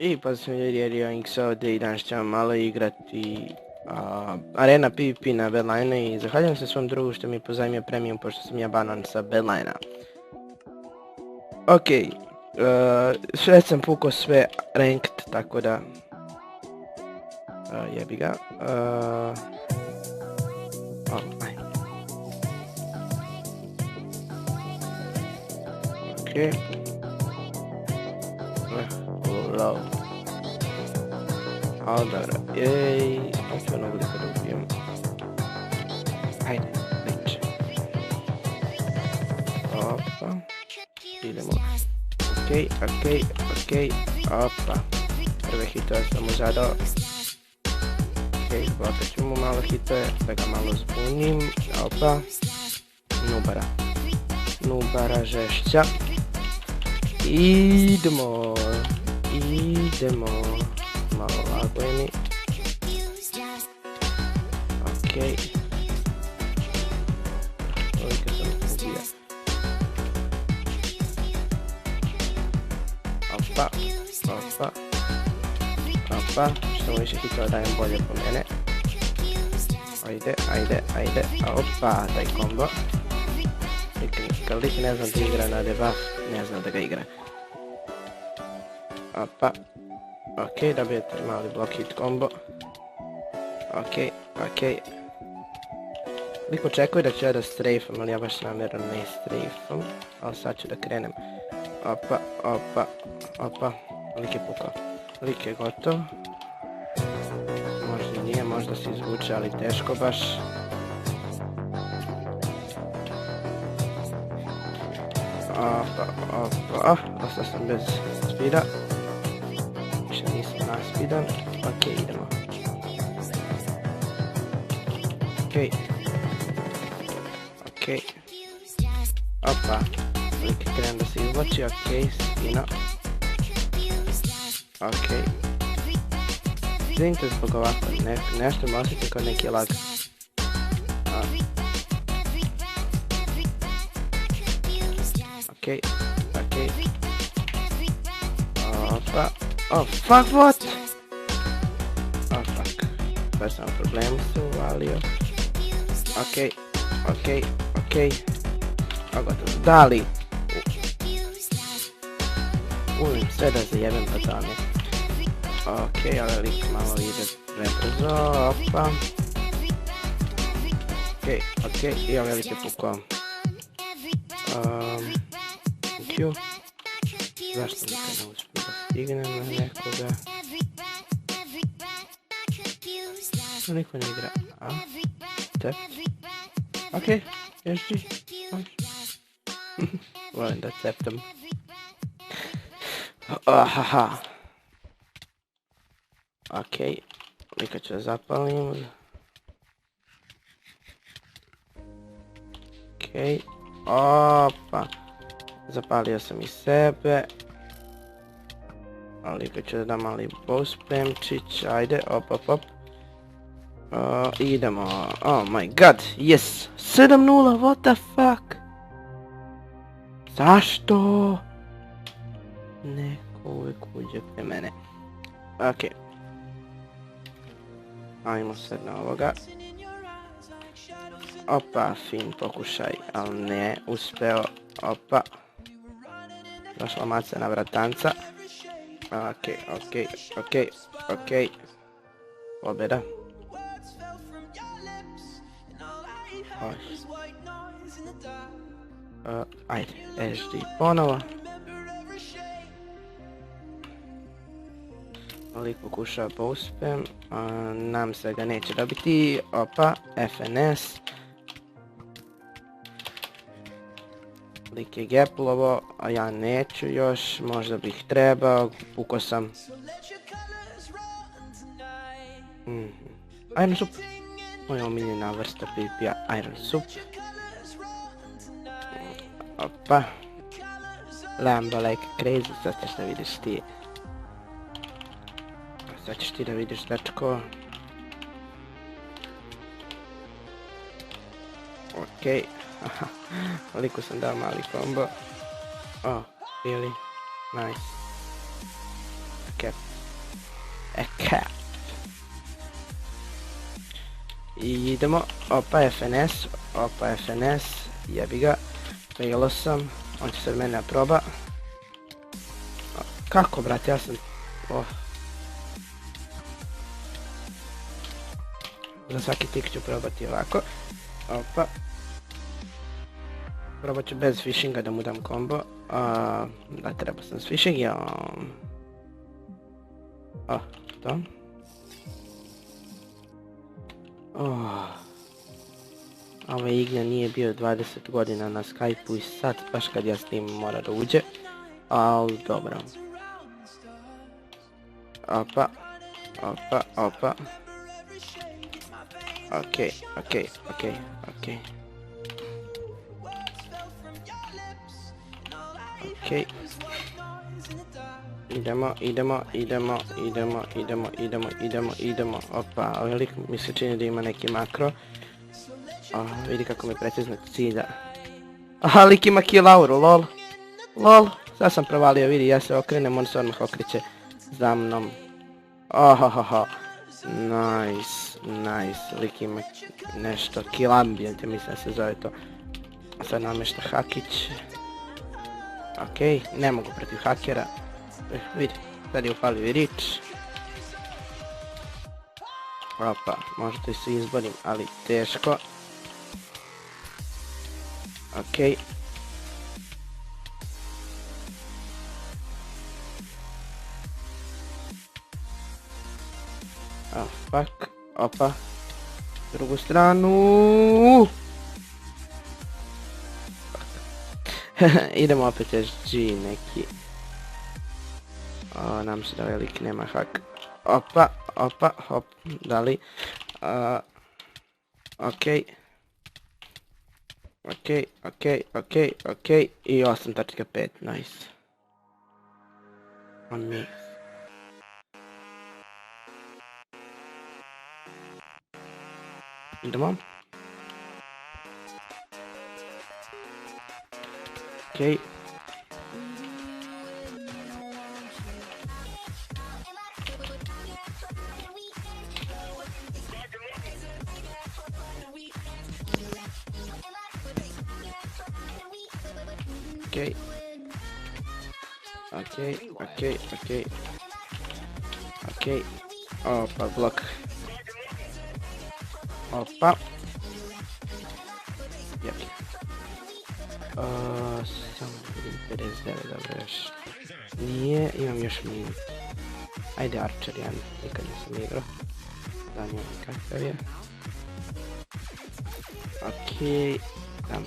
I pozdrav ljudi, Rio Inks ovdje i danas ćemo malo igrati Arena PvP na Bedline i zahvaljujem se svom drugu što mi je pozajmio premium pošto sam ja banan sa Bedline-a. Okej, već sam pukao sve ranked, tako da jebi ga. Okej. Low. Ali dobro, jej, hoću onog lika da ubijem. Hajde, neće. Opa. Idemo. Okej, opa. Prve hitove sam mu zadao. Okej, blokat ću mu malo hitove, da ga malo zbunim. Opa. Nubara žešća. Idemo. Malo laguje mi. Okej. Ovoliko sam ubija. Opa. Što mu više hitova dajem bolje po mene. Ajde. Opa, taj kombo. Kad lik ne zna da igra na debuff, ne zna da ga igra. Opa. Okej, dobijete mali block hit combo. Okej. Lik očekuje da ću ja da strafam, ali ja baš namjerno ne strafam. Ali sad ću da krenem. Opa. Lik je pukao. Lik je gotov. Možda nije, možda se izvuče, ali teško baš. Opa. Ostao sam bez speeda. Više nisam naspidan. Okej, idemo. Okej. Opa. Lik krenem da se izvlači. Okej, spina. Okej. Izvinite zbog ovako, nešto me osjeti kao neki lag. Okej. Opa. Oh fuck, what? Oh fuck. Baš sam problemu se uvalio. Okej. Gotovo. Dali. Ulim sve da zajebem patane. Okej, ali lik malo ide prebrzo. Opa. Okej. I ovaj lik je pukao. Q. Zašto nikad ne uspijem da stignem na nekoga? Niko ne igra. Tep. Okej, ježi. Volim da ceptam. Okej, lika ću da zapalim. Okej, opa. Zapalio sam i sebe. Ali lika ću da dam mali bow spremčić. Ajde, op. Idemo. Oh my god, yes. 7-0, what the fuck? Zašto? Neko uvijek uđe pre mene. Okej. Ajmo sad na ovoga. Opa, fin pokušaj, ali ne uspeo. Opa. Došla maca na vratanca. Okej. Pobjeda. Ajde, HD ponovo. Lik pokušava bow spam, nam se ga neće dobiti. Opa, FNS. Lik je gaplovo, a ja neću još, možda bih trebao, pukao sam. Iron Soup. Moja omiljena vrsta PvP-a, Iron Soup. Opa. Lambo like crazy, sad ćeš da vidiš ti. Sad ćeš ti da vidiš dečko. Okej. Liku sam dao mali combo. Oh, really? Nice. Okay. A cat. I idemo, opa FNS, jebi ga, failo sam, on će sad mene proba. Kako brate, ja sam... Za svaki tik ću probati ovako, opa. Probat ću bez fishinga da mu dam kombo, da treba sam s fishingom. To. Ovaj Ignja nije bio 20 godina na Skype-u i sad, baš kad ja s tim mora da uđe. Ali dobro. Opa. Okej. Idemo. Opa, ovaj lik mi se čini da ima neki makro. Vidi kako me precizno cilja. Aha, lik ima kill auru, lol. Sad sam provalio, vidi, ja se okrenem, on se odmah okreće za mnom. Nice, lik ima nešto, kill ambient, mislim da se zove to. Sad namješta hakić. Okej, ne mogu protiv hakera. Vidi, sad je upalio i rič. Opa, možda i se izborim, ali teško. Okej. Fuck, opa. Drugu stranu. Idemo opet SG neki. Nam se da velik nema hak. Opa, hop, dali. Okej. I 8.5, nice. On me. Idemo. Okej. Okej. Opa, blok. Opa. Jebi. Samo vidim 59, dobro još. Nije, imam još minut. Ajde Archer, ja nikad nisam igrao. Da nijem kakav je. Okej, tamo.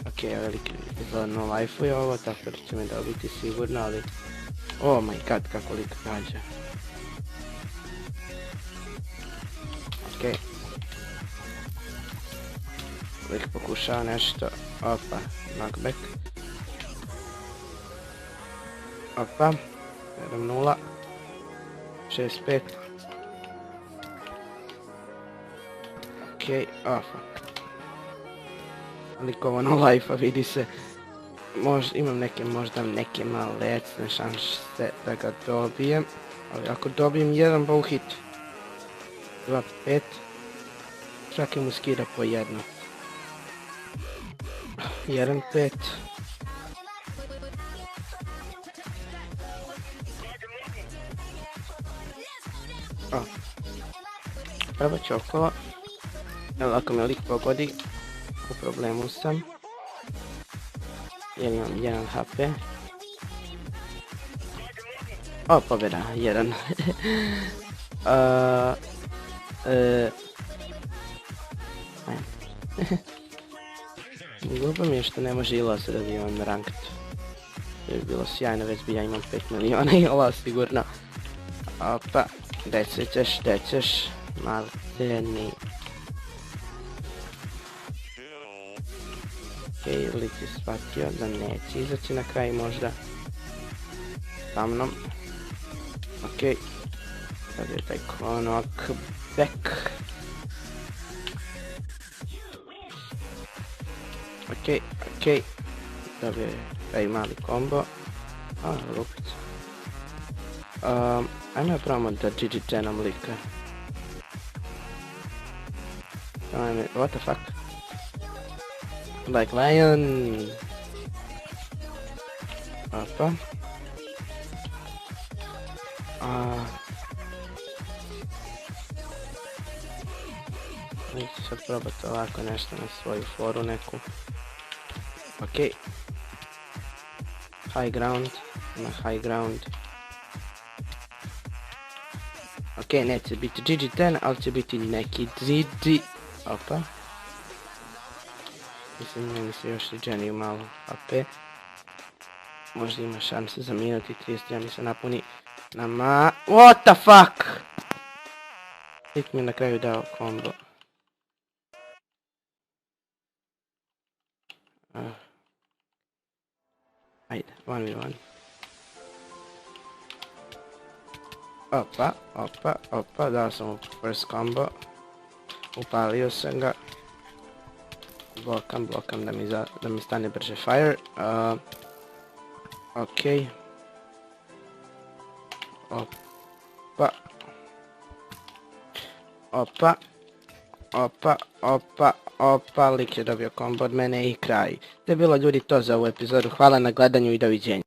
Okej, veliki izgleda no life-uje ovo, tako da će me dobiti sigurno, ali... Oh my god, kako lik gađa. Okej. Lik pokušava nešto. Opa, knockback. Opa, 7-0. 6-5. Okej, fuck. Lik ovo no life-a, vidi se. Imam možda neke malecne šanse da ga dobijem. Ali ako dobijem jedan bow hit. 2-5. Svaki mu skida po jedno. 1-5. Probat ću okolo. Evo ako me lik pogodi, u problemu sam. Jer imam 1 HP. Pobjeda, 1. Glupo mi je što ne može Ila se da imam ranked. To bi bilo sjajno, već bi ja imam 5 miliona Ila sigurno. Opa, gdje ćeš, malteni. Okej, lik je shvatio da neće izaći na kraj možda. Sa mnom. Okej. Sad je taj knockback. Okej. Dobio je taj mali kombo. Lupić. Ajmo ja probamo da GG Genom lika. What the fuck? Like lion. Opa. Neću sad probati ovako nešto na svoju foru neku. Okej. High ground. Na high ground. Okej, neće biti GG10, ali će biti neki GG. Opa. Mislim, meni se još i geniju malo AP. Možda ima šanse za minut i 30, ja mi se napuni nama... What the fuck? Lik mi je na kraju dao combo. Ajde, 1v1. Opa, dao sam mu first combo. Upalio sam ga. Blokam da mi stane brže fire. Okej. Opa, lik je dobio combo od mene i kraj. To je bilo ljudi to za ovu epizodu, hvala na gledanju i doviđenja.